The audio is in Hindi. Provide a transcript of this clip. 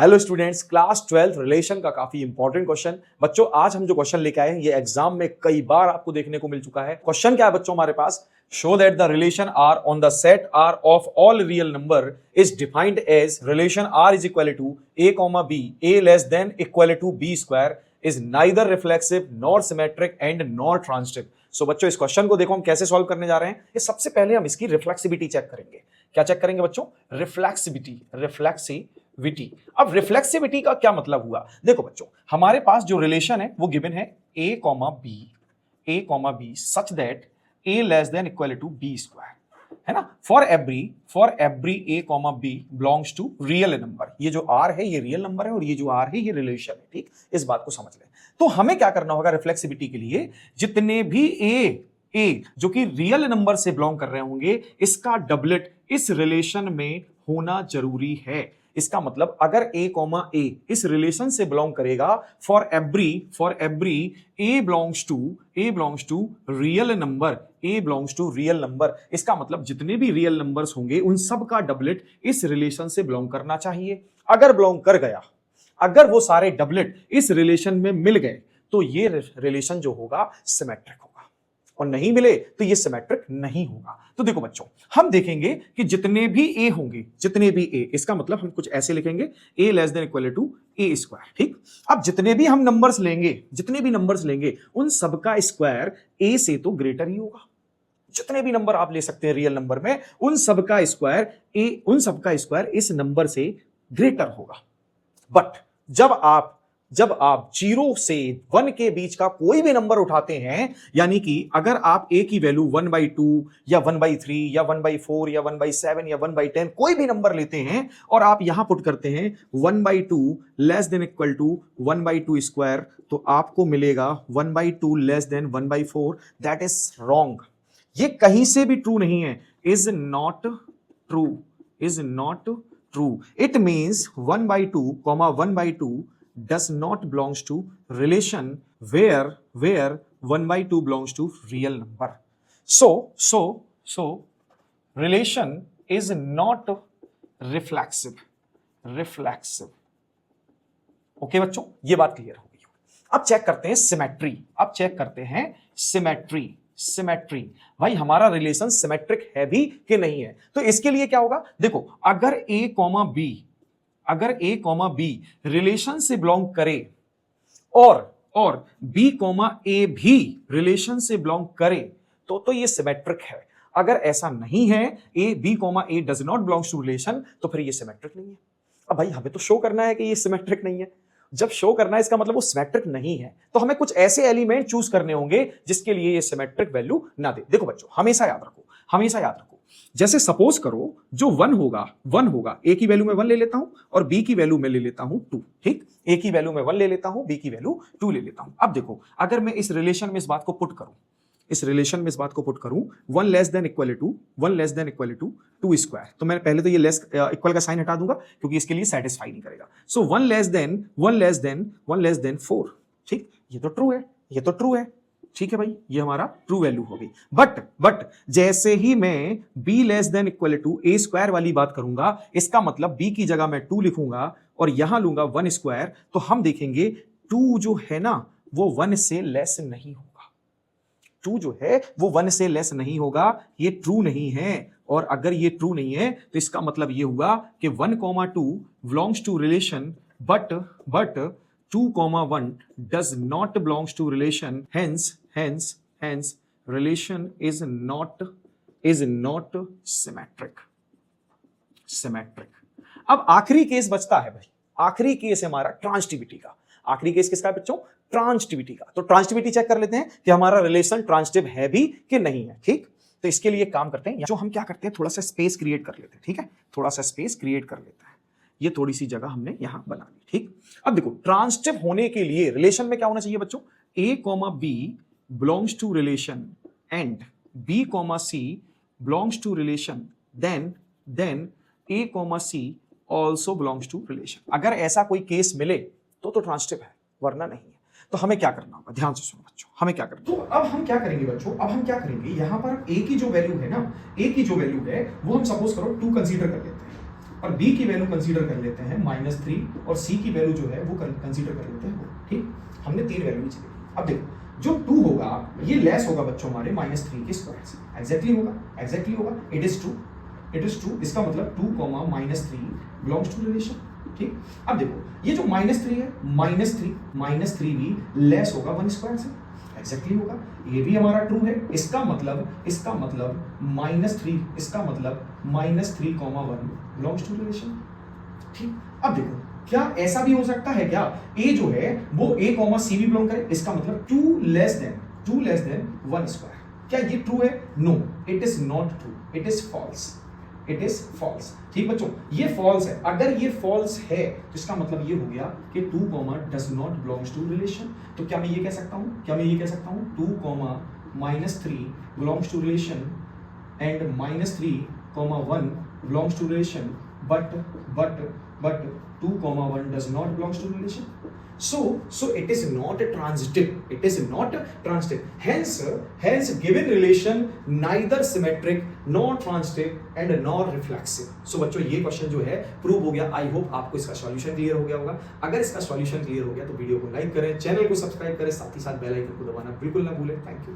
हेलो स्टूडेंट्स, क्लास 12 रिलेशन का काफी इंपॉर्टेंट क्वेश्चन। बच्चों आज हम जो क्वेश्चन लेके आए हैं ये एग्जाम में कई बार आपको देखने को मिल चुका है। क्वेश्चन क्या है बच्चों हमारे पास? Show that the relation R on the set R of all real number is defined as relation R is equal to a comma b, a less than equal to b square, is neither reflexive nor symmetric and nor transitive. So बच्चों इस क्वेश्चन को देखो हम कैसे सॉल्व करने जा रहे हैं। ये सबसे पहले हम इसकी रिफ्लेक्सिविटी चेक करेंगे। क्या चेक करेंगे बच्चों? रिफ्लेक्सिविटी। अब रिफ्लेक्सिविटी का क्या मतलब हुआ? देखो बच्चों हमारे पास जो रिलेशन है वो गिवन है a comma b such that a less than equal to b square, है ना। For every a comma b belongs to real number. ये जो आर है ये रियल नंबर है और ये जो आर है ये रिलेशन है। ठीक, इस बात को समझ लें। तो हमें क्या करना होगा रिफ्लेक्सिविटी के लिए? जितने भी ए जो कि रियल नंबर से बिलोंग कर रहे होंगे इसका डबलेट इस रिलेशन में होना जरूरी है। इसका मतलब अगर ए कॉमा ए इस रिलेशन से बिलोंग करेगा for every a belongs to real number, इसका मतलब जितने भी रियल नंबर्स होंगे उन सब का डबलेट इस रिलेशन से बिलोंग करना चाहिए। अगर बिलोंग कर गया, अगर वो सारे डबलेट इस रिलेशन में मिल गए तो ये रिलेशन जो होगा सिमेट्रिक होगा, और नहीं मिले तो ये सिमेट्रिक नहीं होगा। तो देखो बच्चों हम देखेंगे कि जितने भी ए होंगे, इसका मतलब हम कुछ ऐसे लिखेंगे a less than equal to a square. ठीक, अब जितने भी नंबर्स लेंगे उन सबका स्क्वायर ए से तो ग्रेटर ही होगा। जितने भी नंबर आप ले सकते हैं रियल नंबर में उन सबका स्क्वायर इस नंबर से ग्रेटर होगा। बट जब आप 0 से 1 के बीच का कोई भी नंबर उठाते हैं, यानी कि अगर आप a की वैल्यू 1/2 या 1/3 या 1/4 या 1/7 या 1/10 कोई भी नंबर लेते हैं और आप यहां पुट करते हैं 1/2 less than equal to 1/2 square, तो आपको मिलेगा 1/2 less than 1/4। That is wrong. ये कहीं से भी ट्रू नहीं है। Is not true. It means 1/2 1/2 does not belongs to relation where 1/2 belongs to real number. So relation is not reflexive. Okay बच्चों ये बात क्लियर हो गई। अब चेक करते हैं सिमेट्री। भाई हमारा रिलेशन सिमेट्रिक है भी कि नहीं है? तो इसके लिए क्या होगा? देखो अगर ए कॉमा बी रिलेशन से बिलोंग करे और बी कॉमा ए भी रिलेशन से बिलोंग करे तो ये सिमेट्रिक है। अगर ऐसा नहीं है, a b comma a does not belongs to relation, तो फिर ये सिमेट्रिक नहीं है। अब भाई हमें तो शो करना है कि ये सिमेट्रिक नहीं है। जब शो करना है इसका मतलब वो सिमेट्रिक नहीं है, तो हमें कुछ ऐसे एलिमेंट चूज करने होंगे जिसके लिए ये सिमेट्रिक वैल्यू ना दे। देखो बच्चों हमेशा याद रखो, जैसे सपोज करो जो 1 होगा, ए की वैल्यू में 1 ले लेता हूं और बी की वैल्यू में ले लेता हूं 2। ठीक, ए की वैल्यू में 1 ले लेता हूं, बी की वैल्यू 2 ले लेता हूं। अब देखो अगर मैं इस रिलेशन में इस बात को पुट करूं 1 less than equal to 2 square, तो मैं पहले तो ये लेस इक्वल का साइन हटा दूंगा क्योंकि इसके लिए सेटिस्फाई नहीं करेगा। सो 1 लेस देन 4। ठीक, ये तो ट्रू है। ठीक है भाई, ये हमारा ट्रू वैल्यू हो गई। बट जैसे ही मैं b less than equal to a square वाली बात करूंगा, इसका मतलब b की जगह मैं 2 लिखूंगा और यहां लूंगा 1 स्क्वायर, तो हम देखेंगे 2 जो है ना वो 1 से लेस नहीं होगा। 2 जो है वो 1 से लेस नहीं होगा। ये ट्रू नहीं है, और अगर ये ट्रू नहीं है तो इसका मतलब ये हुआ कि 1,2 belongs to relation but 2,1 does not belongs to relation. Hence relation is not symmetric. अब आखिरी केस बचता है भाई, आखिरी केस है हमारा ट्रांजिटिविटी का। आखिरी केस किसका है बच्चों? ट्रांजिटिविटी का। तो ट्रांजिटिविटी चेक कर लेते हैं कि हमारा रिलेशन ट्रांजिटिव है भी कि नहीं है। ठीक, तो इसके लिए काम करते हैं, जो हम क्या करते हैं थोड़ा सा स्पेस क्रिएट कर लेते हैं। ठीक है, थोड़ा सा स्पेस क्रिएट कर लेते हैं। ये थोड़ी सी जगह हमने यहां बना ली। ठीक, अब देखो ट्रांजिटिव होने के लिए रिलेशन में क्या होना चाहिए बच्चों? A comma b belongs to relation and b comma c belongs to relation, then a comma c also belongs to relation. अगर ऐसा कोई केस मिले तो ट्रांजिटिव है, वरना नहीं है। तो हमें क्या करना होगा? ध्यान से सुनो बच्चों, हमें क्या करना? तो अब हम क्या करेंगे बच्चों? यहां पर a की जो वैल्यू है वो हम सपोज करो 2 कंसीडर कर लेते हैं। और b की वैल्यू कंसीडर कर लेते हैं -3 और c की वैल्यू जो है वो कंसीडर कर लेते हैं वो, ठीक। हमने 3 वैल्यू नीचे देखी। अब देखो जो 2 होगा ये लेस होगा बच्चों हमारे -3 के स्क्वायर से, एग्जैक्टली होगा, इट इज ट्रू, इसका मतलब 2 -3 बिलोंग्स टू रिलेशन, ठीक। अब देखो ये जो -3 है, -3 भी लेस होगा 1 स्क्वायर से, एग्जैक्टली होगा, ये भी हमारा ट्रू है, इसका मतलब -3, इसका मतलब -3,1 बिलोंग्स टू रिलेशन, ठीक। अब देखो क्या ऐसा भी हो सकता है क्या, a जो है वो a, c भी बिलोंग करे, इसका मतलब 2 लेस देन 1 स्क्वायर, क्या ये ट्रू है? No, it is not true, it is false, ठीक बच्चों, ये फॉल्स है। अगर ये फॉल्स है तो इसका मतलब ये हो गया कि 2, does not belongs to relation. तो क्या मैं ये कह सकता हूं 2, -3 belongs to relation and -3, 1 belongs to relation, but 2, 1 does not belongs to relation. So it is not transitive. Hence given relation neither symmetric nor transitive and nor reflexive. So बच्चों ये क्वेश्चन जो है प्रूव हो गया। आई होप आपको इसका सॉल्यूशन क्लियर हो गया होगा। अगर इसका सॉल्यूशन क्लियर हो गया तो वीडियो को लाइक करें, चैनल को सब्सक्राइब करें, साथ ही साथ बेल आइकन को दबाना बिल्कुल ना भूलें। Thank you.